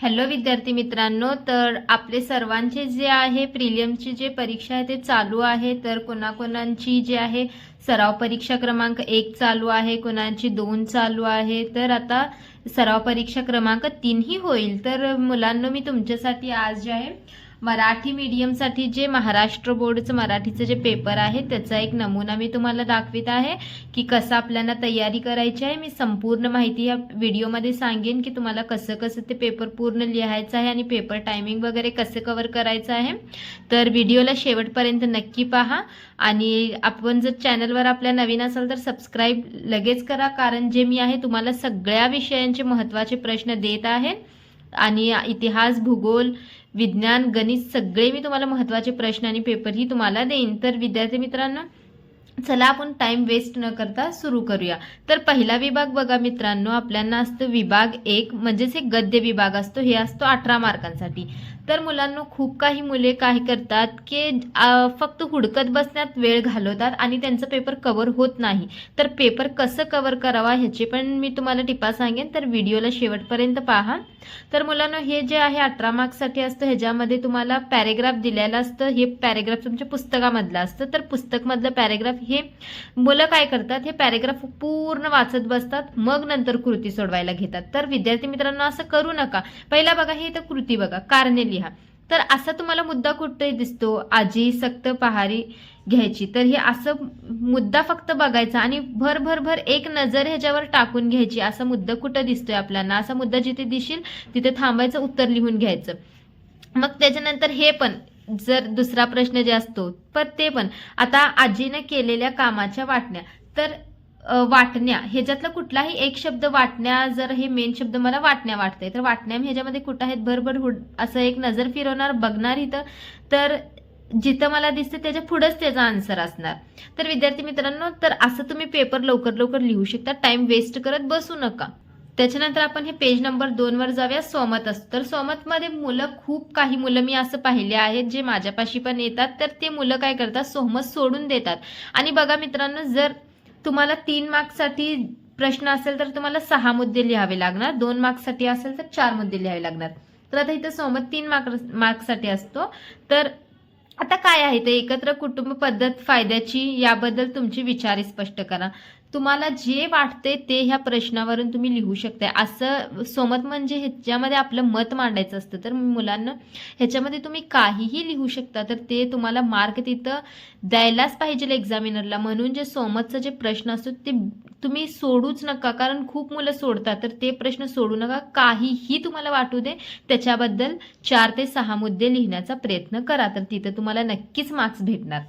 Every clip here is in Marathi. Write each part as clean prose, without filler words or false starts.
हॅलो विद्यार्थी मित्रांनो, तर आपले सर्वांचे जे आहे प्रिलियमची जे परीक्षा आहे ते चालू आहे। तर कोणाकोणांची जे आहे सराव परीक्षा क्रमांक 1 चालू आहे, कोणाची 2 चालू आहे, तर आता सराव परीक्षा क्रमांक 3 ही होईल। तर मुलांनो, मी तुमच्यासाठी आज जे आहे मराठी मीडियमसाठी जे महाराष्ट्र बोर्डचं मराठीचं जे पेपर आहे त्याचा एक नमुना मी तुम्हाला दाखवित आहे की कसं आपल्याला तयारी करायची आहे। मी संपूर्ण माहिती या व्हिडिओमध्ये सांगेन की तुम्हाला कसं कसं ते पेपर पूर्ण लिहायचं आहे आणि पेपर टायमिंग वगैरे कसं कव्हर करायचं आहे। तर व्हिडिओला शेवटपर्यंत नक्की पहा आणि आपण जर चॅनलवर आपल्या नवीन असाल तर सबस्क्राईब लगेच करा, कारण जे मी आहे तुम्हाला सगळ्या विषयांचे महत्त्वाचे प्रश्न देत आहे आणि इतिहास, भूगोल, विज्ञान, गणित सगळे मी तुम्हाला महत्त्वाचे प्रश्न आणि पेपर ही तुम्हाला देईन। तर विद्यार्थी मित्रांनो, चला आपण टाइम वेस्ट न करता सुरू करूया। तर पहिला विभाग बघा मित्रांनो, आपल्याला असतो विभाग 1 म्हणजेच एक गद्य विभाग असतो, हे असतो 18 मार्कांसाठी। तर मुलांना खूप काही मुले काय करतात की फक्त हुडकत बसण्यात वेळ घालवतात आणि त्यांचा पेपर कव्हर होत नाही। तर पेपर कसं कव्हर करावा ह्याचे पण मी तुम्हाला टिपा सांगेन, तर व्हिडिओला शेवटपर्यंत पहा। तर मुलांना हे जे आहे 18 मार्क्ससाठी असतं, ह्याच्यामध्ये तुम्हाला पॅरेग्राफ दिलेलं असतं। हे पॅरेग्राफ तुमच्या पुस्तकामधलं असतं। तर पुस्तकमधलं पॅरेग्राफ हे मुलं काय करतात, हे पॅरेग्राफ पूर्ण वाचत बसतात, मग नंतर कृती सोडवायला घेतात। तर विद्यार्थी मित्रांनो, असं करू नका। पहिला बघा, हे तर कृती बघा, कारणे लिहा। तर असा तुम्हाला मुद्दा कुठे दिसतो, आजी सक्त पहारी घ्यायची, तर हे असं मुद्दा फक्त बघायचा आणि भर भर भर एक नजर ह्याच्यावर टाकून घ्यायची। असा मुद्दा कुठे दिसतोय आपल्याला, असा मुद्दा जिथे दिसेल तिथे थांबायचं, उत्तर लिहून घ्यायचं। मग त्याच्यानंतर हे पण जर दुसरा प्रश्न जे असतो पर ते पण, आता आजीने केलेल्या कामाच्या वाटण्या, तर वाटण्या ह्याच्यातला कुठलाही एक शब्द, वाटण्या जर हे मेन शब्द मला वाटण्या वाटतंय, तर वाटण्या ह्याच्यामध्ये कुठं आहेत, भरभर असं एक नजर फिरवणार, बघणार इथं, तर जिथं मला दिसते त्याच्या पुढेच त्याचा आन्सर असणार। तर विद्यार्थी मित्रांनो, तर असं तुम्ही पेपर लवकर लवकर लिहू शकता, टाइम वेस्ट करत बसू नका। त्याच्यानंतर आपण हे पेज नंबर 2 वर जाऊया, सोमत असतं। तर सोमतमध्ये मुलं, खूप काही मुलं मी असं पाहिले आहेत जे माझ्यापाशी पण येतात, तर ते मुलं काय करतात, सोमत सोडून देतात। आणि बघा मित्रांनो, जर तुम्हाला 3 मार्क्ससाठी प्रश्न असेल तर तुम्हाला 6 मुद्दे लिहावे लागणार, 2 मार्क्ससाठी असेल तर 4 मुद्दे लिहावे लागणार। तर आता इथं सोमत 3 मार्क्ससाठी असतो। तर आता काय आहे ते, एकत्र कुटुंब पद्धत फायद्याची याबद्दल तुमचे विचार स्पष्ट करा। तुम्हाला जे वाटते ते ह्या प्रश्नावरून तुम्ही लिहू शकता। असं सोमत म्हणजे ह्याच्यामध्ये आपलं मत मांडायचं असतं। तर मुलांना ह्याच्यामध्ये तुम्ही काहीही लिहू शकता, तर ते तुम्हाला मार्क तिथं द्यायलाच पाहिजे एक्झामिनरला। म्हणून जे सोमतचा जे प्रश्न असतो ते तुम्ही सोडूच नका, कारण खूप मुलं सोडतात, तर ते प्रश्न सोडू नका। काहीही तुम्हाला वाटू दे, त्याच्याबद्दल 4 ते 6 मुद्दे लिहिण्याचा प्रयत्न करा, तर तिथं तुम्हाला नक्कीच मार्क्स भेटणार।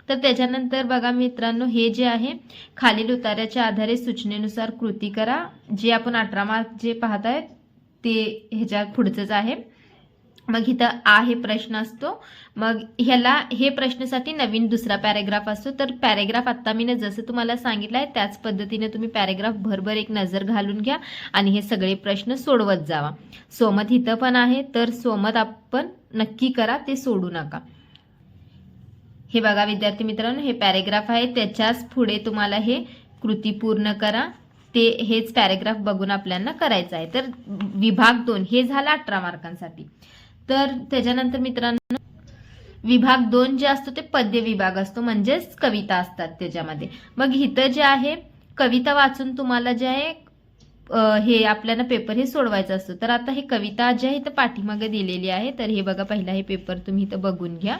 तर त्याच्यानंतर बघा मित्रांनो, हे जे आहे खालील उतार्याच्या आधारे सूचनेनुसार कृती करा। जे आपण 18 मार्क जे पाहत आहेत ते ह्याच्या पुढचंच आहे। मग इथं आहे प्रश्न असतो, मग ह्याला हे प्रश्नासाठी नवीन दुसरा पॅरेग्राफ असतो। तर पॅरेग्राफ आता मी जसं तुम्हाला सांगितलं आहे त्याच पद्धतीने तुम्ही पॅरेग्राफ भरभर एक नजर घालून घ्या आणि हे सगळे प्रश्न सोडवत जावा। सोमत इथं पण आहे, तर सोमत आपण नक्की करा, ते सोडू नका। हे बघा विद्यार्थी मित्रांनो, हे पॅरेग्राफ आहे, त्याच्याच पुढे तुम्हाला हे कृती पूर्ण करा, ते हेच पॅरेग्राफ बघून आपल्याला करायचं आहे। तर विभाग 2 हे झालं 18 मार्कांसाठी। तर त्याच्यानंतर मित्रांनो, विभाग 2 जे असतो ते पद्य विभाग असतो, म्हणजेच कविता असतात त्याच्यामध्ये। मग इथं जे आहे कविता वाचून तुम्हाला जे आहे हे आपल्याला पेपर हे सोडवायचं असतं। तर आता हे कविता जे आहे इथं पाठीमागे दिलेली आहे, तर हे बघा, पहिला हे पेपर तुम्ही इथं बघून घ्या।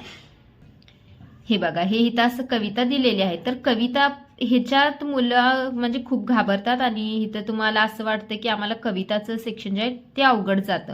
हे बघा, हे इथं असं कविता दिलेली आहे। तर कविता ह्याच्यात मुलं म्हणजे खूप घाबरतात आणि इथं तुम्हाला असं वाटतं की आम्हाला कविताचं सेक्शन जे आहे ते अवघड जातं।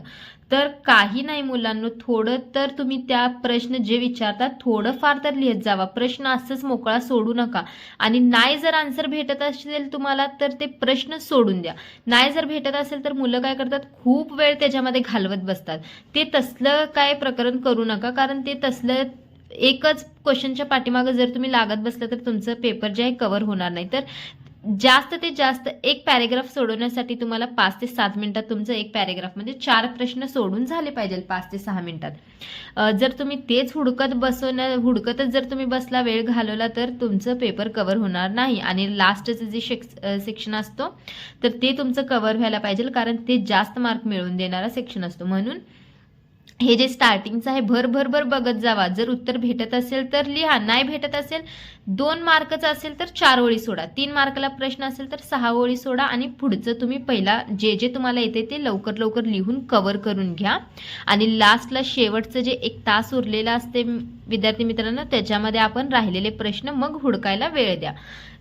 तर काही नाही मुलांना, थोडं तर तुम्ही त्या प्रश्न जे विचारतात थोडं फार तर लिहित जावा, प्रश्न असंच मोकळा सोडू नका। आणि नाही जर आन्सर भेटत असेल तुम्हाला तर ते प्रश्न सोडून द्या। नाही जर भेटत असेल तर मुलं काय करतात, खूप वेळ त्याच्यामध्ये घालवत बसतात। ते तसलं काय प्रकरण करू नका, कारण ते तसलं एकच क्वेश्चनच्या पाठीमागे जर तुम्ही लागत बसलं तर तुमचं पेपर जे आहे कव्हर होणार नाही। तर जास्त ते जास्त एक पॅरेग्राफ सोडवण्यासाठी तुम्हाला 5 ते 7 मिनिटात तुमचं एक पॅरेग्राफ म्हणजे 4 प्रश्न सोडून झाले पाहिजे 5 ते 6 मिनिटात. जर तुम्ही तेच हुडकतच जर तुम्ही बसला, वेळ घालवला, तर तुमचं पेपर कव्हर होणार नाही आणि लास्टचं जे सेक्शन असतो तर ते तुमचं कव्हर व्हायला पाहिजे, कारण ते जास्त मार्क मिळवून देणारा सेक्शन असतो. म्हणून हे जे स्टार्टिंगचं आहे भर बघत जावा. जर उत्तर भेटत असेल तर लिहा, नाही भेटत असेल 2 मार्कचं असेल तर 4 ओळी सोडा, 3 मार्काला प्रश्न असेल तर 6 ओळी सोडा आणि पुढचं तुम्ही पहिला जे तुम्हाला येते ते लवकर लिहून कव्हर करून घ्या. आणि लास्टला शेवटचं जे 1 तास उरलेला असते विद्यार्थी मित्रांनो, त्याच्यामध्ये आपण राहिलेले प्रश्न मग हुडकायला वेळ द्या.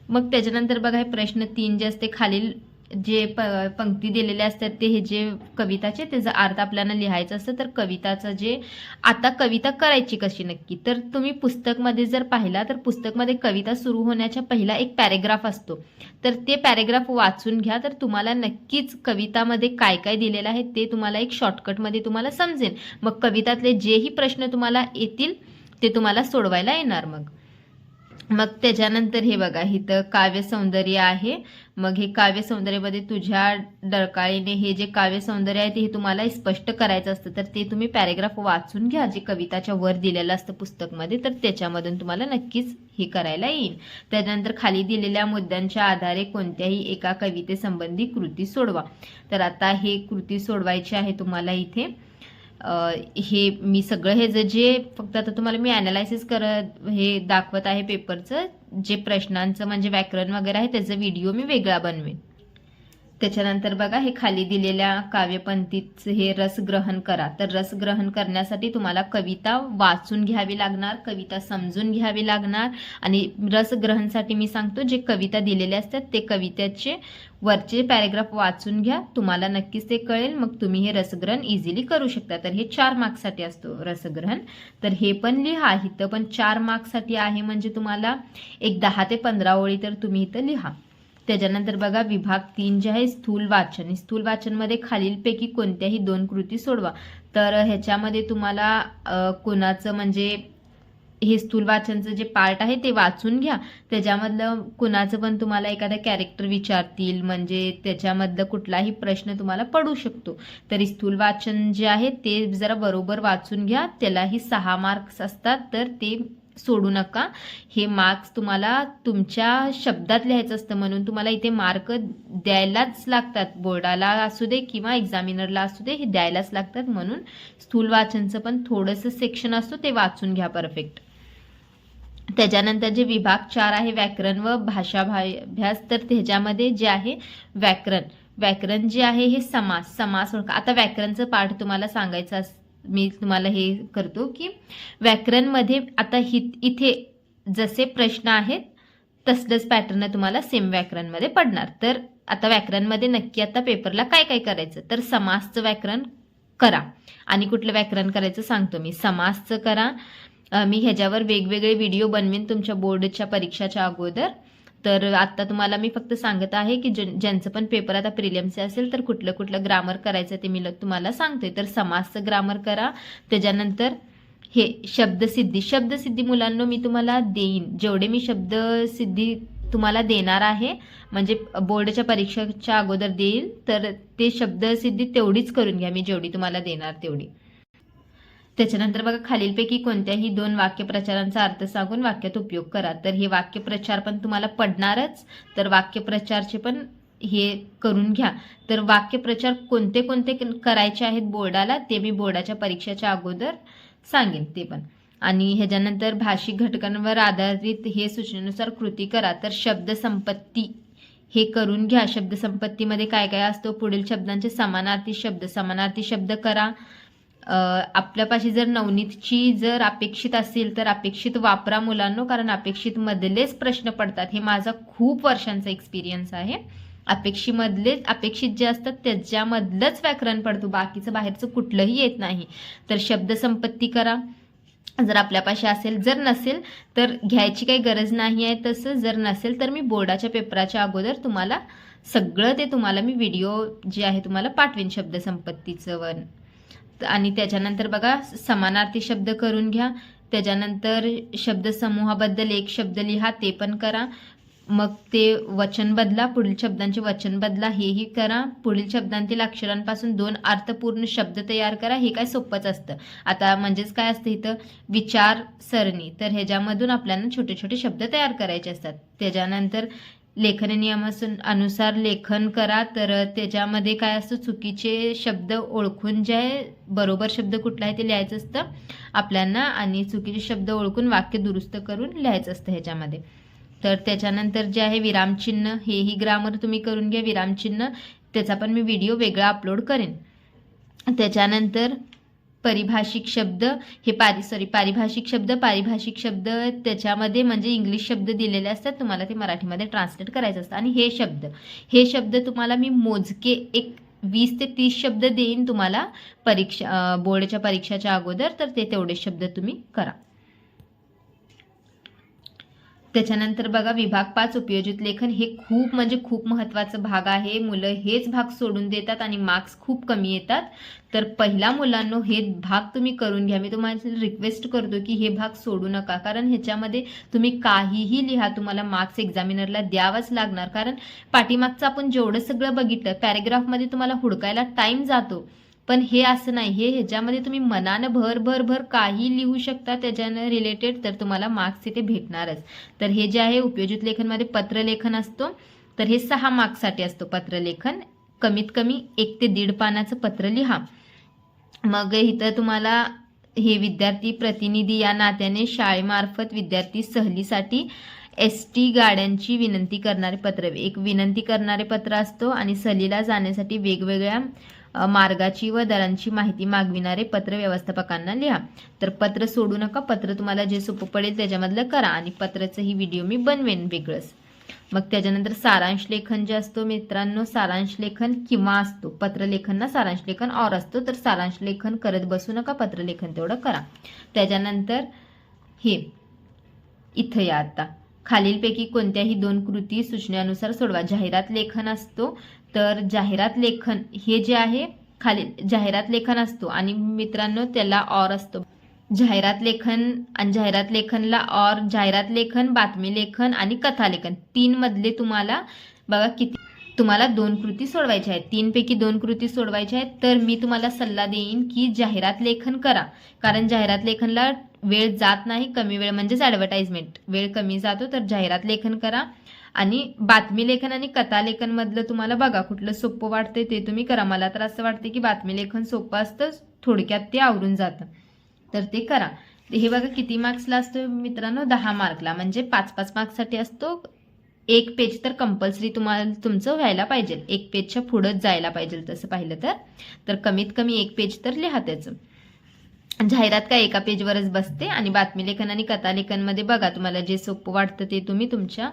मग त्याच्यानंतर बघा हे प्रश्न 3 जे असते खालील जे पंक्ती दिलेले असतात ते हे जे कविताचे त्याचा अर्थ आपल्याला लिहायचं असतं. तर कविताचं जे आता कविता करायची कशी नक्की, तर तुम्ही पुस्तकमध्ये जर पाहिला तर पुस्तकमध्ये कविता सुरू होण्याच्या पहिला एक पॅरेग्राफ असतो, तर ते पॅरेग्राफ वाचून घ्या. तर तुम्हाला नक्कीच कवितामध्ये काय काय दिलेलं आहे ते तुम्हाला एक शॉर्टकटमध्ये तुम्हाला समजेल. मग कवितातले जेही प्रश्न तुम्हाला येतील ते तुम्हाला सोडवायला येणार. मग त्याच्यानंतर हे बघा इथं काव्य सौंदर्य आहे. मग हे काव्य सौंदर्यामध्ये तुझ्या डरकाळीने हे जे काव्य सौंदर्य आहे ते तुम्हाला स्पष्ट करायचं असतं. तर ते तुम्ही पॅरेग्राफ वाचून घ्या जे कविताच्या वर दिलेलं असतं पुस्तकमध्ये, तर त्याच्यामधून तुम्हाला नक्कीच हे करायला येईल. त्यानंतर खाली दिलेल्या मुद्द्यांच्या आधारे कोणत्याही एका कवितेसंबंधी कृती सोडवा. तर आता हे कृती सोडवायची आहे तुम्हाला इथे. हे मी सगळं हे जे फक्त आता तुम्हाला मी ॲनालायसिस करत हे दाखवत आहे पेपरचं, जे प्रश्नांचं म्हणजे व्याकरण वगैरे आहे त्याचा व्हिडिओ मी वेगळा बनवेन. त्याच्यानंतर बघा हे खाली दिलेल्या काव्यपंक्तीचं हे रसग्रहण करा. तर रसग्रहण करण्यासाठी तुम्हाला कविता वाचून घ्यावी लागणार, कविता समजून घ्यावी लागणार. आणि रसग्रहणसाठी मी सांगतो जे कविता दिलेले असतात ते कवितेचे वरचे पॅरेग्राफ वाचून घ्या, तुम्हाला नक्कीच ते कळेल. मग तुम्ही हे रसग्रहण इझिली करू शकता. तर हे 4 मार्क्ससाठी असतो रसग्रहण. तर हे पण लिहा, इथं पण 4 मार्क्ससाठी आहे, म्हणजे तुम्हाला एक 10 ते 15 ओळी तर तुम्ही इथं लिहा. त्याच्यानंतर बघा विभाग 3 जे आहे स्थूल वाचन. स्थूल वाचनमध्ये खालीलपैकी कोणत्याही 2 कृती सोडवा. तर ह्याच्यामध्ये तुम्हाला कोणाचं म्हणजे हे स्थूल वाचनचं जे पार्ट आहे ते वाचून घ्या. त्याच्यामधलं कुणाचं पण तुम्हाला एखादा कॅरेक्टर विचारतील, म्हणजे त्याच्यामधलं कुठलाही प्रश्न तुम्हाला पडू शकतो. तर स्थूल वाचन जे आहे ते जरा बरोबर वाचून घ्या. त्यालाही 6 मार्क्स असतात, तर ते सोडू नका. हे मार्क्स तुम्हाला तुमच्या शब्दात लिहायचं असतं, म्हणून तुम्हाला इथे मार्क द्यायलाच लागतात. बोर्डाला असू दे किंवा एक्झामिनरला असू दे, हे द्यायलाच लागतात. म्हणून स्थूल वाचनचं पण थोडंसं सेक्शन असतो ते वाचून घ्या परफेक्ट. त्याच्यानंतर जे विभाग 4 आहे व्याकरण व भाषाभ्यास, तर त्याच्यामध्ये जे आहे व्याकरण जे आहे हे समास ओळखा. आता व्याकरणचं पाठ तुम्हाला सांगायचं मी तुम्हाला हे करतो की व्याकरणमध्ये आता इथे जसे प्रश्न आहेत तसलंच पॅटर्न तुम्हाला सेम व्याकरणमध्ये पडणार. तर आता व्याकरणमध्ये नक्की आता पेपरला काय काय करायचं, तर समासचं व्याकरण करा. आणि कुठलं व्याकरण करायचं सांगतो मी, समासचं करा. मी ह्याच्यावर वेगवेगळे व्हिडिओ बनवीन तुमच्या बोर्डच्या परीक्षाच्या अगोदर. तर आता तुम्हाला मी फक्त सांगत आहे की ज्यांचं पण पेपर आता प्रिलिम्सचे असेल तर कुठलं ग्रामर करायचं ते मी तुम्हाला सांगते. तर समासचं ग्रामर करा. त्याच्यानंतर हे शब्दसिद्धी मुलांना मी तुम्हाला देईन, जेवढे मी शब्दसिद्धी तुम्हाला देणार आहे म्हणजे बोर्डच्या परीक्षेच्या अगोदर देईल, तर ते शब्दसिद्धी तेवढीच करून घ्या मी जेवढी तुम्हाला देणार तेवढी. त्याच्यानंतर बघा खालीलपैकी कोणत्याही 2 वाक्यप्रचारांचा अर्थ सांगून वाक्यात उपयोग करा. तर हे वाक्यप्रचार पण तुम्हाला पडणारच, तर वाक्यप्रचारचे पण हे करून घ्या. तर वाक्यप्रचार कोणते करायचे आहेत बोर्डाला ते मी बोर्डाच्या परीक्षेच्या अगोदर सांगेन ते पण. आणि ह्याच्यानंतर भाषिक घटकांवर आधारित हे सूचनेनुसार कृती करा. तर शब्दसंपत्ती हे करून घ्या. शब्दसंपत्तीमध्ये काय काय असतो, पुढील शब्दांचे समानार्थी शब्द करा. आपल्यापाशी जर नवनीतची जर अपेक्षित असेल तर अपेक्षित वापरा मुलांनो, कारण अपेक्षित मधलेच प्रश्न पडतात. हे माझा खूप वर्षांचा एक्सपिरियन्स आहे. अपेक्षित जे असतात त्याच्यामधलंच व्याकरण पडतो, बाकीचं बाहेरचं कुठलंही येत नाही. तर शब्दसंपत्ती करा जर आपल्यापाशी असेल. जर नसेल तर घ्यायची काही गरज नाही आहे. तसं जर नसेल तर मी बोर्डाच्या पेपराच्या अगोदर तुम्हाला सगळं ते तुम्हाला मी व्हिडिओ जे आहे तुम्हाला पाठवेन शब्दसंपत्तीचं. आणि त्याच्यानंतर बघा समानार्थी शब्द करून घ्या. त्याच्यानंतर शब्दसमूहाबद्दल एक शब्द लिहा, ते पण करा. मग ते वचन बदला, पुढील शब्दांचे वचन बदला, हेही करा. पुढील शब्दांतील अक्षरांपासून 2 अर्थपूर्ण शब्द तयार करा. हे काय सोपंच असतं. आता म्हणजेच काय असतं इथं विचार सरणी, तर ह्याच्यामधून आपल्याला छोटे छोटे शब्द तयार करायचे असतात. त्याच्यानंतर लेखन नियमानुसार लेखन करा. तर त्याच्यामध्ये काय असतं, चुकीचे शब्द ओळखून जे बरोबर शब्द कुठला आहे ते लिहायचं असतं आपल्याला, आणि चुकीचे शब्द ओळखून वाक्य दुरुस्त करून लिहायचं असतं ह्याच्यामध्ये. तर त्याच्यानंतर जे आहे विरामचिन्ह, हेही ग्रामर तुम्ही करून घ्या. विरामचिन्ह त्याचा पण मी व्हिडिओ वेगळा अपलोड करेन. त्याच्यानंतर पारिभाषिक शब्द, हे पारिभाषिक शब्द त्याच्यामध्ये म्हणजे इंग्लिश शब्द दिलेले असतात, तुम्हाला ते मराठीमध्ये ट्रान्सलेट करायचं असतं. आणि हे शब्द तुम्हाला मी मोजके एक 20 ते 30 शब्द देईन तुम्हाला बोर्डच्या परीक्षाच्या अगोदर, तर ते तेवढे शब्द तुम्ही करा. त्याच्यानंतर बघा विभाग 5 उपयोजित लेखन, हे खूप म्हणजे खूप महत्त्वाचा भाग आहे. मुलं हेच भाग सोडून देतात आणि मार्क्स खूप कमी येतात. तर पहिला मुलांनो हे भाग तुम्ही करून घ्या. मी तुम्हाला रिक्वेस्ट करतो की हे भाग सोडू नका, कारण ह्याच्यामध्ये तुम्ही काहीही लिहा, तुम्हाला मार्क्स एक्झामिनरला द्यावाच लागणार. कारण पाठीमागचं आपण जेवढं सगळं बघितलं, पॅरेग्राफमध्ये तुम्हाला हुडकायला टाइम जातो, पण हे असं नाही. ह्याच्यामध्ये तुम्ही मनानं भर काही लिहू शकता त्याच्यानं रिलेटेड, तर तुम्हाला मार्क्स इथे भेटणारच. तर हे जे आहे उपयोजित लेखनमध्ये पत्रलेखन असतो, तर हे 6 मार्क्ससाठी असतो पत्रलेखन. कमीत कमी 1 ते 1.5 पानाचं पत्र लिहा. मग इथं तुम्हाला हे विद्यार्थी प्रतिनिधी या नात्याने शाळेमार्फत विद्यार्थी सहलीसाठी ST गाड्यांची विनंती करणारे पत्र, एक विनंती करणारे पत्र असतो. आणि सहलीला जाण्यासाठी वेगवेगळ्या मार्गाची व दरांची माहिती मागविणारे पत्र व्यवस्थापकांना लिहा. तर पत्र सोडू नका, पत्र तुम्हाला जे सोपं पडेल त्याच्यामधलं करा. आणि पत्राचं ही व्हिडिओ मी बनवेन वेगळंच. मग त्याच्यानंतर सारांश लेखन जे असतो मित्रांनो, सारांश लेखन किंवा असतो, पत्रलेखनना सारांश लेखन और असतो. तर सारांश लेखन करत बसू नका, पत्रलेखन तेवढं करा. त्याच्यानंतर हे इथं या आता, खालीलपैकी कोणत्याही 2 कृती सूचनेनुसार सोडवा. जाहिरात लेखन असतो, तर जाहिरात लेखन हे जे आहे खाली जाहिरात लेखन असतो आणि मित्रांनो त्याला और असतो. जाहिरात लेखन आणि जाहिरात लेखनला और, जाहिरात लेखन, बातमी लेखन आणि कथा लेखन 3 मधले तुम्हाला बघा किती, तुम्हाला 2 कृती सोडवायच्या आहेत. 3 पैकी 2 कृती सोडवायच्या आहेत. तर मी तुम्हाला सल्ला देईन की जाहिरात लेखन करा, कारण जाहिरात लेखनला वेळ जात नाही, कमी वेळ म्हणजेच ॲडव्हर्टाइजमेंट वेळ कमी जातो. तर जाहिरात लेखन करा. आणि बातमी लेखन आणि कथा लेखन मधलं तुम्हाला बघा कुठलं सोपं वाटतंय ते तुम्ही करा. मला तर असं वाटतं की बातमी लेखन सोपं असतं, थोडक्यात ते आवरून जातं, तर ते करा. हे बघा किती मार्क्सला असतो मित्रांनो, 10 मार्कला, म्हणजे 5-5 मार्क्ससाठी असतो. 1 पेज तर कंपल्सरी तुम्हाला तुमचं व्हायला पाहिजे, 1 पेजच्या पुढंच जायला पाहिजे तसं पाहिलं तर कमीत कमी 1 पेज तर लिहा त्याचं. जाहिरात काय एका पेजवरच बसते. आणि बातमी लेखन आणि कथा लेखन मध्ये बघा तुम्हाला जे सोपं वाटतं ते तुम्ही तुमच्या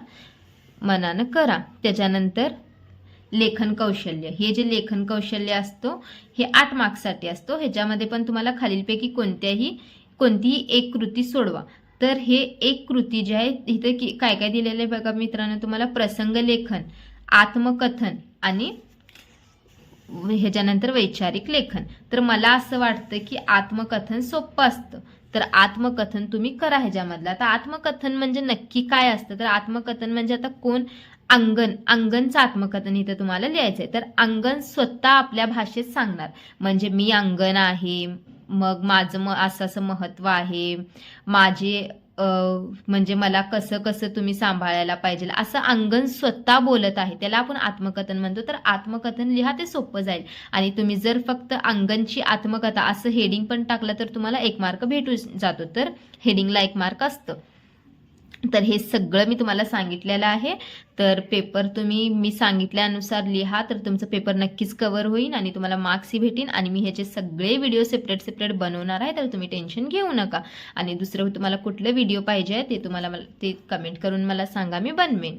मनानं करा. त्याच्यानंतर लेखन कौशल्य, हे जे लेखन कौशल्य असतो हे 8 मार्क्ससाठी असतो. ह्याच्यामध्ये पण तुम्हाला खालीलपैकी कोणतीही एक कृती सोडवा. तर हे एक कृती जी आहे इथे काय काय दिलेलं आहे बघा मित्रांनो तुम्हाला, प्रसंग लेखन, आत्मकथन आणि ह्याच्यानंतर वैचारिक लेखन. तर मला असं वाटतं की आत्मकथन सोपं असतं, तर आत्मकथन तुम्ही करा ह्याच्यामधलं. आता आत्मकथन म्हणजे नक्की काय असतं, तर आत्मकथन म्हणजे आता कोण, अंगणचं आत्मकथन इथं तुम्हाला लिहायचं आहे. तर अंगण स्वतः आपल्या भाषेत सांगणार, म्हणजे मी अंगण आहे, मग माझं असं असं महत्त्व आहे, माझे म्हणजे मला कसं कसं तुम्ही सांभाळायला पाहिजे, असं अंगण स्वतः बोलत आहे, त्याला आपण आत्मकथन म्हणतो. तर आत्मकथन लिहा, ते सोपं जाईल. आणि तुम्ही जर फक्त अंगणची आत्मकथा असं हेडिंग पण टाकलं तर तुम्हाला 1 मार्क भेटून जातो, तर हेडिंगला 1 मार्क असतं. तर हे सगळं मी तुम्हाला सांगितलेलं आहे. तर पेपर तुम्ही मी सांगितल्यानुसार लिहा, तर तुमचं पेपर नक्कीच कव्हर होईल आणि तुम्हाला मार्क्सही भेटेन. आणि मी ह्याचे सगळे व्हिडिओ सेपरेट बनवणार आहे, तर तुम्ही टेन्शन घेऊ नका. आणि दुसरं तुम्हाला कुठलं व्हिडिओ पाहिजे ते तुम्हाला ते कमेंट करून मला सांगा, मी बनवेन.